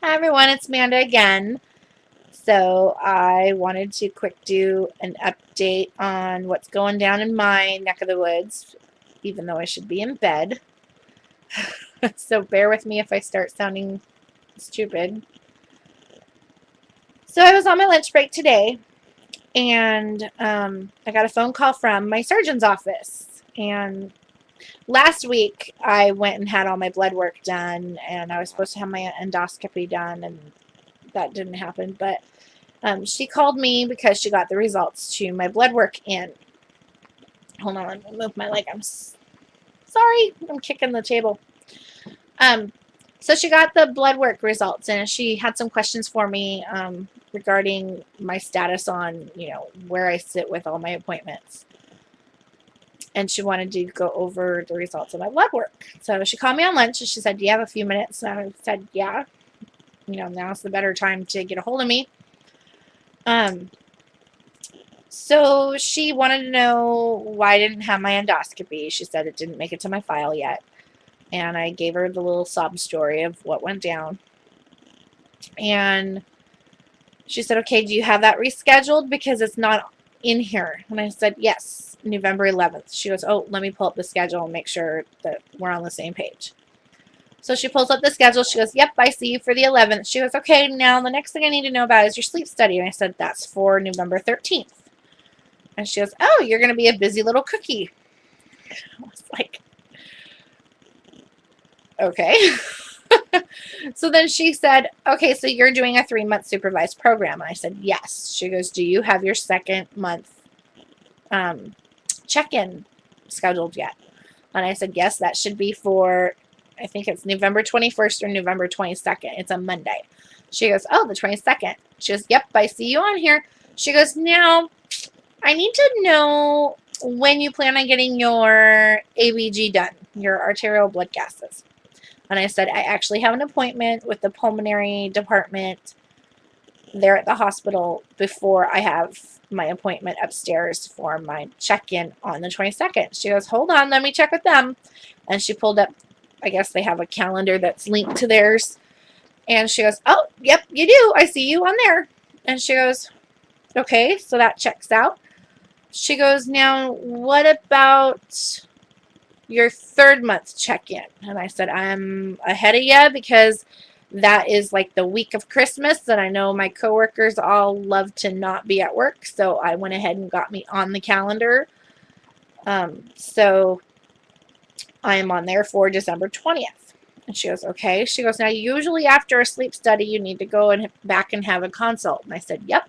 Hi everyone, it's Amanda again. So I wanted to quick do an update on what's going down in my neck of the woods, even though I should be in bed. So bear with me if I start sounding stupid. So I was on my lunch break today, and I got a phone call from my surgeon's office. And last week I went and had all my blood work done, and I was supposed to have my endoscopy done, and that didn't happen. But she called me because she got the results to my blood work in. Hold on, let me move my leg. I'm sorry, I'm kicking the table. Um, so she got the blood work results, and she had some questions for me regarding my status on, where I sit with all my appointments. And she wanted to go over the results of my blood work. So she called me on lunch, and she said, "Do you have a few minutes?" And I said, "Yeah. Now's the better time to get a hold of me." So she wanted to know why I didn't have my endoscopy. She said it didn't make it to my file yet. And I gave her the little sob story of what went down. And she said, "Okay, do you have that rescheduled? Because it's not in here." And I said, "Yes, November 11th. She goes, "Oh, let me pull up the schedule and make sure that we're on the same page." So she pulls up the schedule. She goes, "Yep, I see you for the 11th. She goes, "Okay, now the next thing I need to know about is your sleep study." And I said, "That's for November 13th. And she goes, "Oh, you're going to be a busy little cookie." I was like, okay. So then she said, "Okay, so you're doing a 3-month supervised program." And I said, "Yes." She goes, "Do you have your second month check-in scheduled yet?" And I said, "Yes, that should be for, I think it's November 21st or November 22nd. It's a Monday." She goes, "Oh, the 22nd. She goes, "Yep, I see you on here." She goes, "Now, I need to know when you plan on getting your ABG done, your arterial blood gases." And I said, "I actually have an appointment with the pulmonary department there at the hospital before I have my appointment upstairs for my check-in on the 22nd. She goes, "Hold on, let me check with them." And she pulled up, I guess they have a calendar that's linked to theirs. And she goes, "Oh, yep, you do. I see you on there." And she goes, "Okay, so that checks out." She goes, "Now, what about your 3rd month check-in?" And I said, "I'm ahead of you because that is like the week of Christmas, and I know my coworkers all love to not be at work, so I went ahead and got me on the calendar. So I am on there for December 20th. And she goes, "Okay." She goes, "Now, usually after a sleep study, you need to go and back and have a consult." And I said, "Yep."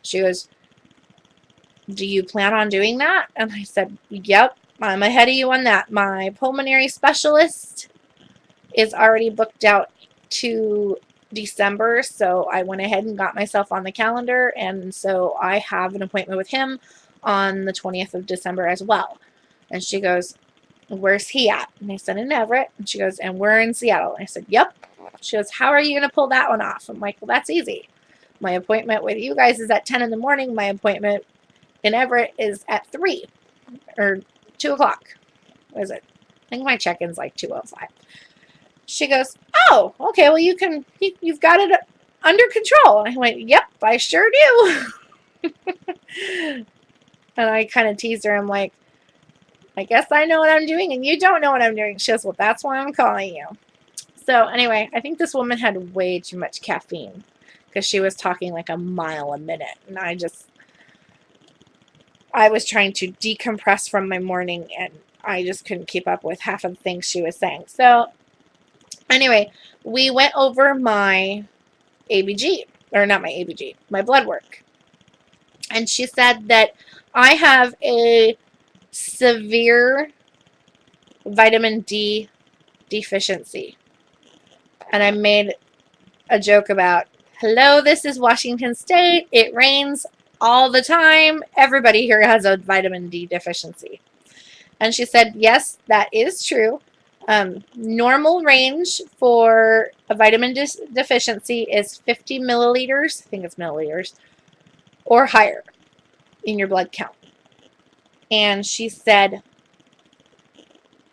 She goes, "Do you plan on doing that?" And I said, "Yep, I'm ahead of you on that. My pulmonary specialist is already booked out to December, so I went ahead and got myself on the calendar, and so I have an appointment with him on the 20th of December as well." And she goes, "Where's he at?" And I said, "In Everett." And she goes, "And we're in Seattle." And I said, "Yep." She goes, "How are you going to pull that one off?" I'm like, "Well, that's easy. My appointment with you guys is at 10 in the morning. My appointment in Everett is at 3 or 2 o'clock. What is it? I think my check-in's like 2:05. She goes, "Oh, okay, well, you've got it under control." And I went, "Yep, I sure do." And I kind of teased her. I'm like, "I guess I know what I'm doing and you don't know what I'm doing." She goes, "Well, that's why I'm calling you." So anyway, I think this woman had way too much caffeine because she was talking like a mile a minute. And I was trying to decompress from my morning, and I just couldn't keep up with half of the things she was saying. So anyway, we went over my ABG, or not my ABG, my blood work. And she said that I have a severe vitamin D deficiency. And I made a joke about, "Hello, this is Washington State. It rains all the time. Everybody here has a vitamin D deficiency." And she said, "Yes, that is true. Normal range for a vitamin deficiency is 50 milliliters, I think it's milliliters, or higher in your blood count." And she said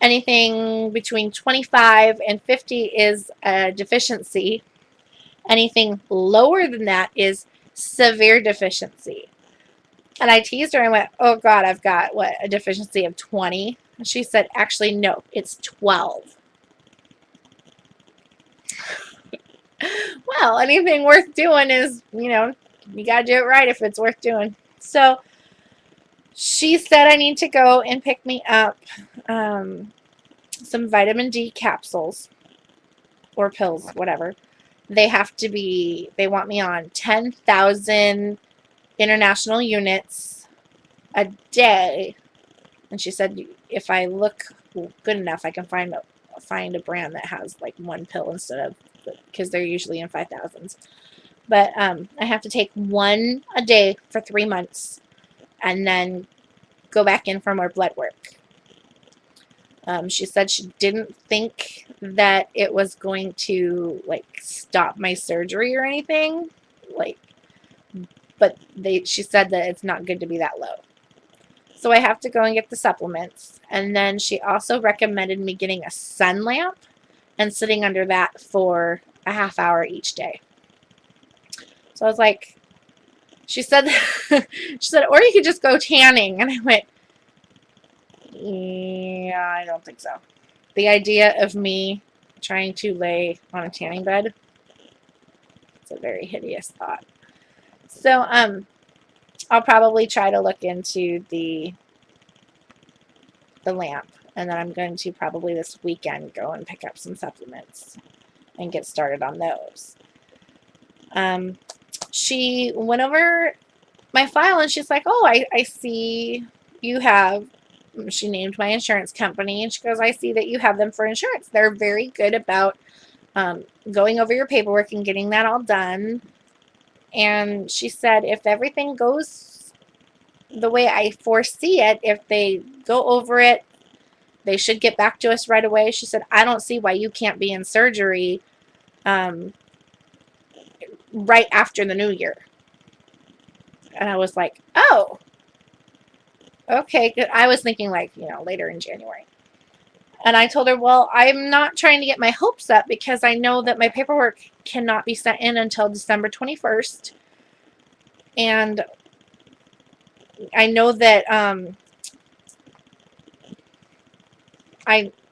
anything between 25 and 50 is a deficiency, Anything lower than that is severe deficiency. And I teased her and went, oh God, I've got, what, a deficiency of 20? And she said, actually, no, it's 12. Well, anything worth doing is, you got to do it right if it's worth doing. So she said I need to go and pick me up some vitamin D capsules or pills, whatever. They want me on 10,000 international units a day. And she said if I look good enough, I can find a brand that has like one pill instead of, because they're usually in 5,000s. But I have to take one a day for 3 months and then go back in for more blood work. She said she didn't think that it was going to like stop my surgery or anything, but she said that it's not good to be that low. So I have to go and get the supplements. And then she also recommended me getting a sun lamp and sitting under that for a half hour each day. So I was like, she said, or you could just go tanning. And I went, yeah, I don't think so. The idea of me trying to lay on a tanning bed, it's a very hideous thought. So, I'll probably try to look into the lamp, and then I'm going to probably this weekend go and pick up some supplements and get started on those. She went over my file and she's like, oh, I see you have, she named my insurance company, and she goes, I see that you have them for insurance. They're very good about going over your paperwork and getting that all done. And she said, if everything goes the way I foresee it, if they go over it, they should get back to us right away. She said, I don't see why you can't be in surgery right after the new year. And I was like, oh, okay. I was thinking like, later in January. And I told her, well, I'm not trying to get my hopes up because I know that my paperwork cannot be sent in until December 21st. And I know that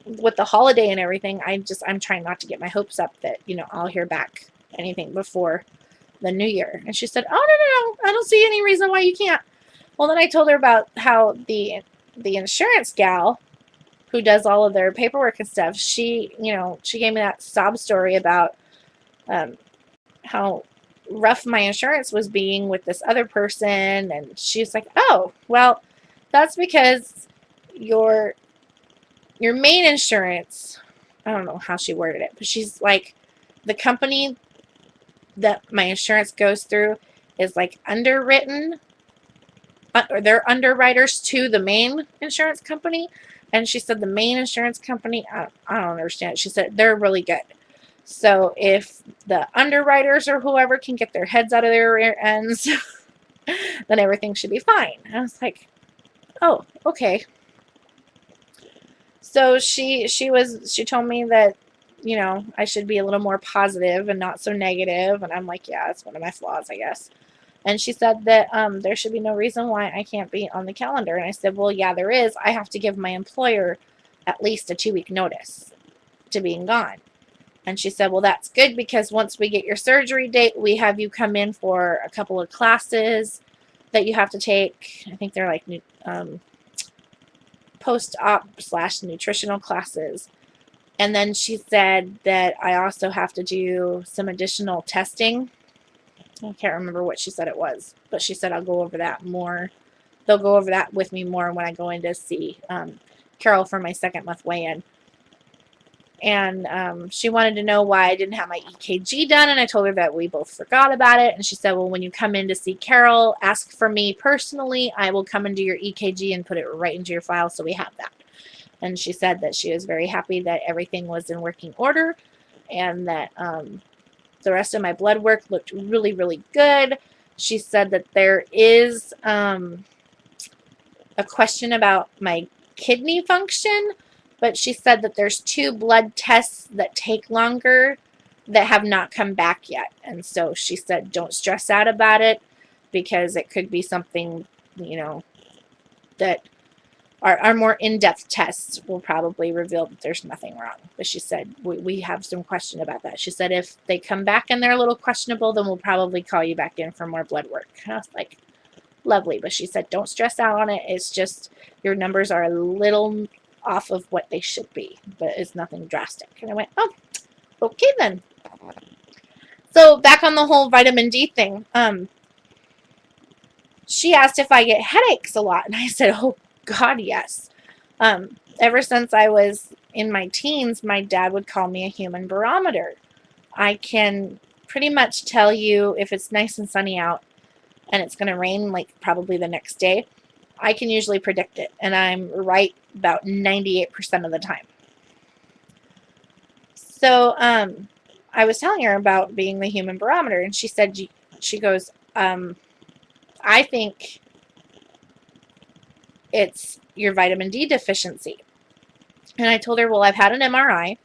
with the holiday and everything, I'm trying not to get my hopes up that, I'll hear back anything before the new year. And she said, oh, no, I don't see any reason why you can't. Well, then I told her about how the insurance gal who does all of their paperwork and stuff, she gave me that sob story about how rough my insurance was being with this other person. And she's like, oh, well, that's because your main insurance, I don't know how she worded it, but she's like, the company that my insurance goes through is like underwritten, or they're underwriters to the main insurance company. And she said the main insurance company, I don't understand. She said they're really good. So if the underwriters or whoever can get their heads out of their rear ends, then everything should be fine. And I was like, oh, okay. So she told me that, I should be a little more positive and not so negative. And I'm like, yeah, that's one of my flaws, I guess. And she said that there should be no reason why I can't be on the calendar. And I said, well, yeah, there is. I have to give my employer at least a 2-week notice to being gone. And she said, well, that's good because once we get your surgery date, we have you come in for a couple of classes that you have to take. I think they're like post-op / nutritional classes. And then she said that I also have to do some additional testing. I can't remember what she said it was, but she said I'll go over that more. They'll go over that with me more when I go in to see Carol for my 2nd month weigh-in. And she wanted to know why I didn't have my EKG done, and I told her that we both forgot about it. And she said, well, when you come in to see Carol, ask for me personally. I will come and do your EKG and put it right into your file so we have that. And she said that she was very happy that everything was in working order and that the rest of my blood work looked really, really good. She said that there is a question about my kidney function, but she said that there's 2 blood tests that take longer that have not come back yet. And so she said, don't stress out about it because it could be something, that our more in-depth tests will probably reveal that there's nothing wrong. But she said, we have some question about that. She said, if they come back and they're a little questionable, then we'll probably call you back in for more blood work. And I was like, lovely. But she said, don't stress out on it. It's just your numbers are a little off of what they should be, but it's nothing drastic. And I went, oh, okay then. So back on the whole vitamin D thing, she asked if I get headaches a lot, and I said, oh God, yes. Ever since I was in my teens, my dad would call me a human barometer. I can pretty much tell you if it's nice and sunny out and it's going to rain like probably the next day. I can usually predict it, and I'm right about 98% of the time. So I was telling her about being the human barometer, and she said, she goes, I think it's your vitamin D deficiency. And I told her, well, I've had an MRI,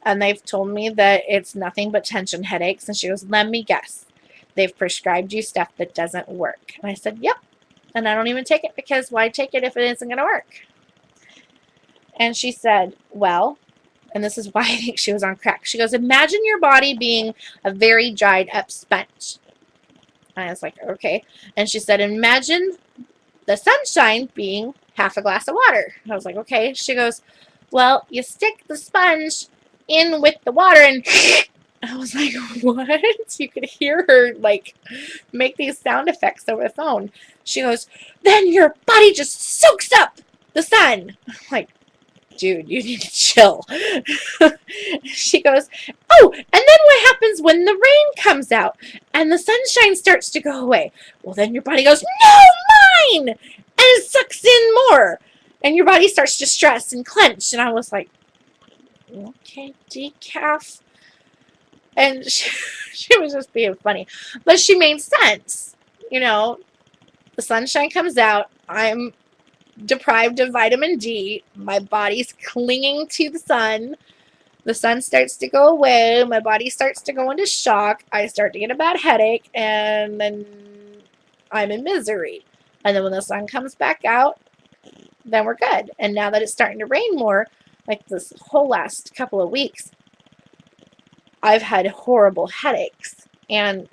and they've told me that it's nothing but tension headaches. And she goes, let me guess. They've prescribed you stuff that doesn't work. And I said, yep. And I don't even take it because why take it if it isn't going to work? And she said, well, and this is why I think she was on crack. She goes, imagine your body being a very dried up sponge. And I was like, okay. And she said, imagine the sunshine being half a glass of water. I was like, okay. She goes, well, you stick the sponge in with the water and I was like, what? You could hear her like make these sound effects over the phone. She goes, then your body just soaks up the sun. I'm like, dude, you need to chill. She goes, oh, and then what happens when the rain comes out and the sunshine starts to go away? Well, then your body goes, no, mine! And it sucks in more. And your body starts to stress and clench. And I was like, okay, decaf. And she was just being funny. But she made sense. The sunshine comes out. I'm deprived of vitamin D. My body's clinging to the sun. The sun starts to go away. My body starts to go into shock. I start to get a bad headache. And then I'm in misery. And then when the sun comes back out, then we're good. And now that it's starting to rain more, like this whole last couple of weeks, I've had horrible headaches. And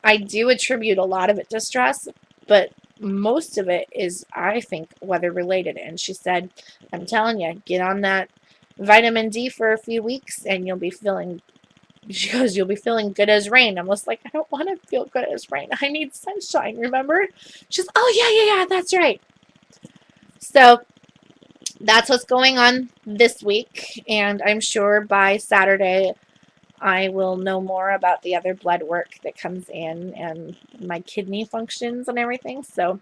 I do attribute a lot of it to stress, but most of it is, I think, weather related. And she said, I'm telling you, get on that vitamin D for a few weeks and you'll be feeling, she goes, you'll be feeling good as rain. I'm just like, I don't want to feel good as rain. I need sunshine, remember? She's, oh, yeah, that's right. So that's what's going on this week. And I'm sure by Saturday, I will know more about the other blood work that comes in and my kidney functions and everything. So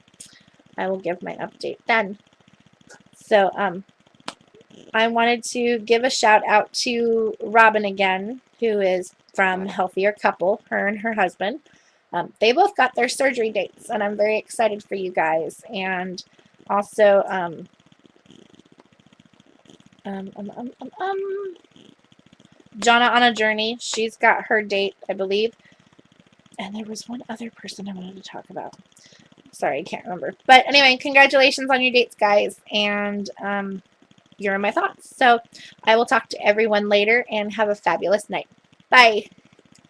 I will give my update then. So I wanted to give a shout out to Robin again, who is from Healthier Couple, her and her husband. They both got their surgery dates, and I'm very excited for you guys. And also, Jonna on a Journey, she's got her date, I believe. And there was one other person I wanted to talk about. Sorry, I can't remember. But anyway, congratulations on your dates, guys. And you're in my thoughts. So I will talk to everyone later and have a fabulous night. Bye.